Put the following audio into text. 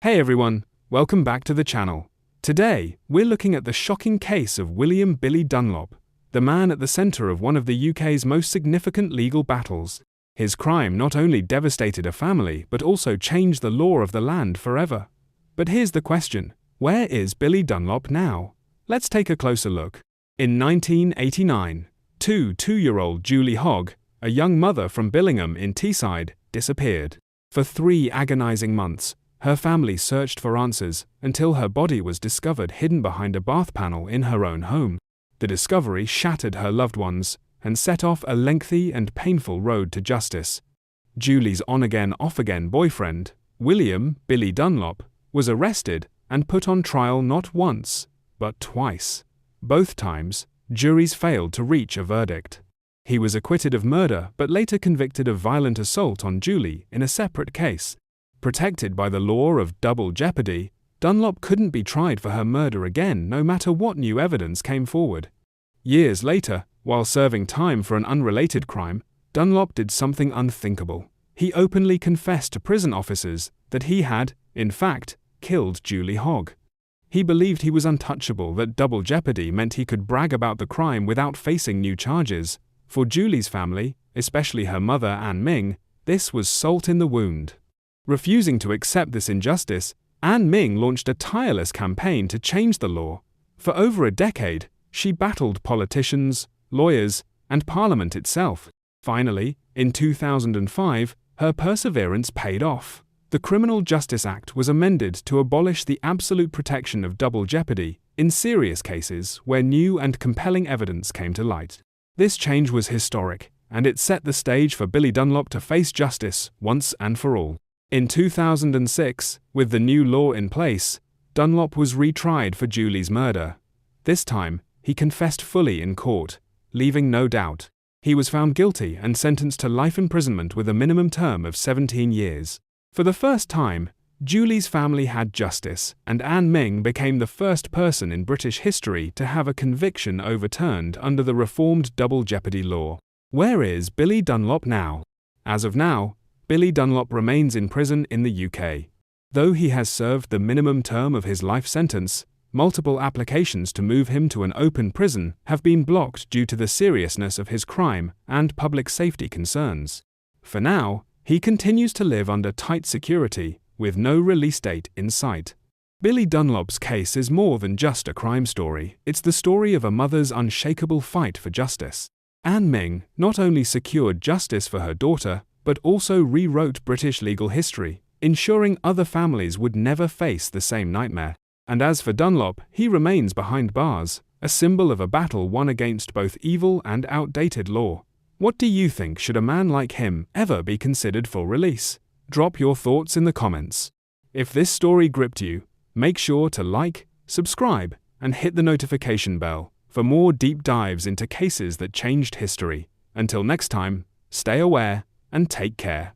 Hey everyone, welcome back to the channel. Today, we're looking at the shocking case of William Billy Dunlop, the man at the centre of one of the UK's most significant legal battles. His crime not only devastated a family but also changed the law of the land forever. But here's the question, where is Billy Dunlop now? Let's take a closer look. In 1989, two-year-old Julie Hogg, a young mother from Billingham in Teesside, disappeared. For 3 agonizing months, her family searched for answers until her body was discovered hidden behind a bath panel in her own home. The discovery shattered her loved ones and set off a lengthy and painful road to justice. Julie's on-again, off-again boyfriend, William Billy Dunlop, was arrested and put on trial not once, but twice. Both times, juries failed to reach a verdict. He was acquitted of murder but later convicted of violent assault on Julie in a separate case. Protected by the law of double jeopardy, Dunlop couldn't be tried for her murder again no matter what new evidence came forward. Years later, while serving time for an unrelated crime, Dunlop did something unthinkable. He openly confessed to prison officers that he had, in fact, killed Julie Hogg. He believed he was untouchable, that double jeopardy meant he could brag about the crime without facing new charges. For Julie's family, especially her mother Anne Ming, this was salt in the wound. Refusing to accept this injustice, Anne Ming launched a tireless campaign to change the law. For over a decade, she battled politicians, lawyers, and Parliament itself. Finally, in 2005, her perseverance paid off. The Criminal Justice Act was amended to abolish the absolute protection of double jeopardy in serious cases where new and compelling evidence came to light. This change was historic, and it set the stage for Billy Dunlop to face justice once and for all. In 2006, with the new law in place, Dunlop was retried for Julie's murder. This time, he confessed fully in court, leaving no doubt. He was found guilty and sentenced to life imprisonment with a minimum term of 17 years. For the first time, Julie's family had justice, and Anne Ming became the first person in British history to have a conviction overturned under the reformed double jeopardy law. Where is Billy Dunlop now? As of now, Billy Dunlop remains in prison in the UK. Though he has served the minimum term of his life sentence, multiple applications to move him to an open prison have been blocked due to the seriousness of his crime and public safety concerns. For now, he continues to live under tight security, with no release date in sight. Billy Dunlop's case is more than just a crime story, it's the story of a mother's unshakable fight for justice. Anne Ming not only secured justice for her daughter, but also rewrote British legal history, ensuring other families would never face the same nightmare. And as for Dunlop, he remains behind bars, a symbol of a battle won against both evil and outdated law. What do you think? Should a man like him ever be considered for release? Drop your thoughts in the comments. If this story gripped you, make sure to like, subscribe, and hit the notification bell for more deep dives into cases that changed history. Until next time, stay aware and take care.